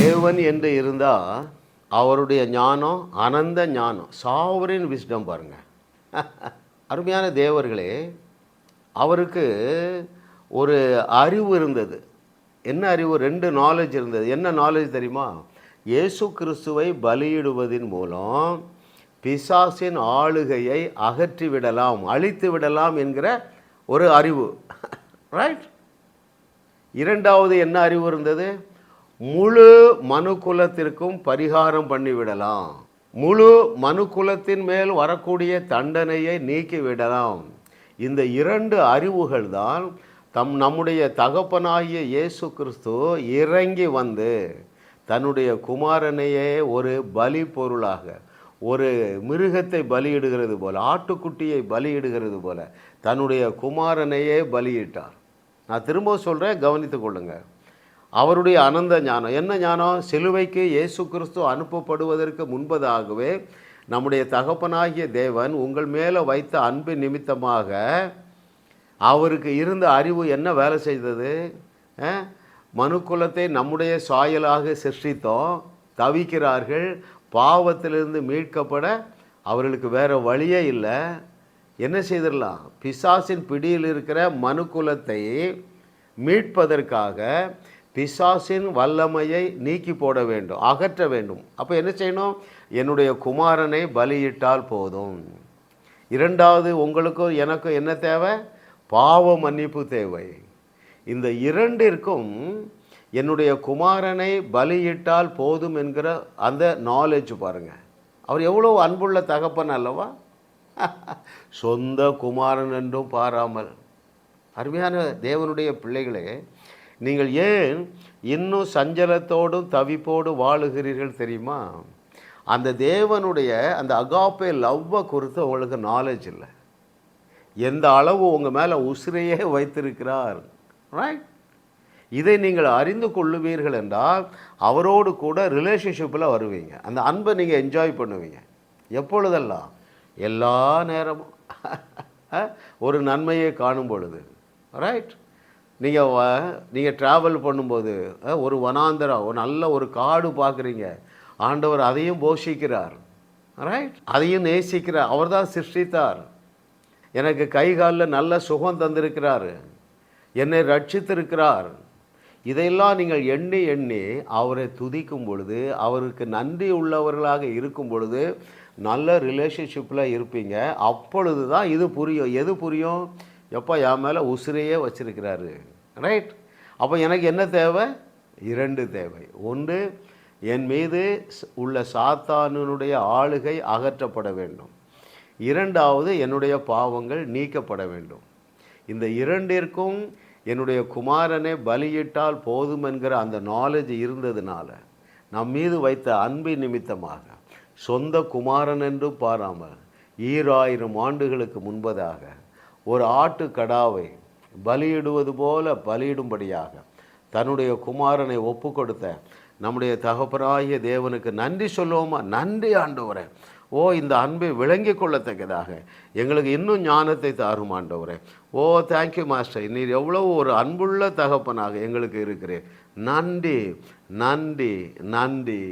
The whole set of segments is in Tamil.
தேவன் என்று இருந்தால் அவருடைய ஞானம் அனந்த ஞானம், சாவரின் விஸ்டம் பாருங்கள். அருமையான தேவர்களே, அவருக்கு ஒரு அறிவு இருந்தது. என்ன அறிவு? 2 நாலேஜ் இருந்தது. என்ன நாலேஜ் தெரியுமா? இயேசு கிறிஸ்துவை பலியிடுவதன் மூலம் பிசாசின் ஆளுகையை அகற்றிவிடலாம், அழித்து விடலாம் என்கிற ஒரு அறிவு. ரைட். 2வது என்ன அறிவு இருந்தது? முழு மனுக்குலத்திற்கும் பரிகாரம் பண்ணிவிடலாம், முழு மனுக்குலத்தின் மேல் வரக்கூடிய தண்டனையை நீக்கிவிடலாம். இந்த 2 அறிவுகள் தான் நம்முடைய தகப்பனாகிய இயேசு கிறிஸ்து இறங்கி வந்து தன்னுடைய குமாரனையே ஒரு பலி பொருளாக, ஒரு மிருகத்தை பலியிடுகிறது போல, ஆட்டுக்குட்டியை பலியிடுகிறது போல தன்னுடைய குமாரனையே பலியிட்டார். நான் திரும்ப சொல்கிறேன், கவனித்து கொள்ளுங்கள். அவருடைய அனந்த ஞானம் என்ன ஞானம்? சிலுவைக்கு இயேசு கிறிஸ்து அனுப்பப்படுவதற்கு முன்பதாகவே நம்முடைய தகப்பனாகிய தேவன் உங்கள் மேலே வைத்த அன்பு நிமித்தமாக அவருக்கு இருந்த அறிவு என்ன வேலை செய்தது? மனுக்குலத்தை நம்முடைய சாயலாக சிருஷ்டித்தோம், தவிக்கிறார்கள், பாவத்திலிருந்து மீட்கப்பட அவர்களுக்கு வேறு வழியே இல்லை. என்ன செய்திடலாம்? பிசாசின் பிடியில் இருக்கிற மனுக்குலத்தை மீட்பதற்காக பிசாசின் வல்லமையை நீக்கி போட வேண்டும், அகற்ற வேண்டும். அப்போ என்ன செய்யணும்? என்னுடைய குமாரனை பலியிட்டால் போதும். 2வது, உங்களுக்கும் எனக்கும் என்ன தேவை? பாவ மன்னிப்பு தேவை. இந்த 2ற்கும் என்னுடைய குமாரனை பலியிட்டால் போதும் என்கிற அந்த நாலேஜ் பாருங்கள். அவர் எவ்வளோ அன்புள்ள தகப்பன் அல்லவா? சொந்த குமாரன் என்றும் பாராமல். அருமையான தேவனுடைய பிள்ளைகளே, நீங்கள் ஏன் இன்னும் சஞ்சலத்தோடும் தவிப்போடு வாழுகிறீர்கள் தெரியுமா? அந்த தேவனுடைய அந்த அகாப்பே லவ்வை குறித்து உங்களுக்கு நாலேஜ் இல்லை. எந்த அளவு உங்கள் மேலே உசிரையே வைத்திருக்கிறார். ரைட். இதை நீங்கள் அறிந்து கொள்ளுவீர்கள் என்றால் அவரோடு கூட ரிலேஷன்ஷிப்பில் வருவீங்க. அந்த அன்பை நீங்கள் என்ஜாய் பண்ணுவீங்க. எப்பொழுதெல்லாம்? எல்லா நேரமும் ஒரு நன்மையை காணும் பொழுது. ரைட். நீங்கள் ட்ராவல் பண்ணும்போது ஒரு வனாந்தரம், ஒரு நல்ல ஒரு காடு பார்க்குறீங்க, ஆண்டவர் அதையும் போஷிக்கிறார். ரைட். அதையும் நேசிக்கிறார். அவர் தான் சிருஷ்டித்தார். எனக்கு கை காலில் நல்ல சுகம் தந்திருக்கிறார், என்னை ரட்சித்திருக்கிறார். இதையெல்லாம் நீங்கள் எண்ணி எண்ணி அவரை துதிக்கும் பொழுது, அவருக்கு நன்றி உள்ளவர்களாக இருக்கும் பொழுது நல்ல ரிலேஷன்ஷிப்பில் இருப்பீங்க. அப்பொழுது தான் இது புரியும். எது புரியும்? எப்போ என் மேலே உசிரையே வச்சிருக்கிறாரு. ரைட். அப்போ எனக்கு என்ன தேவை? 2 தேவை. ஒன்று, என் மீது உள்ள சாத்தானுடைய ஆளுகை அகற்றப்பட வேண்டும். 2வது, என்னுடைய பாவங்கள் நீக்கப்பட வேண்டும். இந்த 2ற்கும் என்னுடைய குமாரனை பலியிட்டால் போதும் என்கிற அந்த நாலேஜ் இருந்ததுனால, நம் மீது வைத்த அன்பின் நிமித்தமாக சொந்த குமாரன் என்றும் பாராமல் 2000 ஆண்டுகளுக்கு முன்பதாக ஒரு ஆட்டுக்கடாவை பலியிடுவது போல பலியிடும்படியாக தன்னுடைய குமாரனை ஒப்பு கொடுத்த நம்முடைய தகப்பனாகிய தேவனுக்கு நன்றி சொல்லுவோமா? நன்றி ஆண்டவரே. ஓ, இந்த அன்பை விளங்கி கொள்ளத்தக்கதாக எங்களுக்கு இன்னும் ஞானத்தை தாரும் ஆண்டவரே. ஓ, தேங்க்யூ மாஸ்டர், நீர் எவ்வளவு ஒரு அன்புள்ள தகப்பனாக எங்களுக்கு இருக்கிறேன். நன்றி, நன்றி, நன்றி.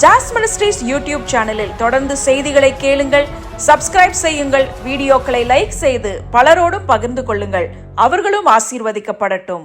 ஜாஸ் மினிஸ்ட்ரீஸ் யூடியூப் சேனலில் தொடர்ந்து செய்திகளை கேளுங்கள், சப்ஸ்கிரைப் செய்யுங்கள், வீடியோக்களை லைக் செய்து பலரோடும் பகிர்ந்து கொள்ளுங்கள். அவர்களும் ஆசீர்வதிக்கப்படட்டும்.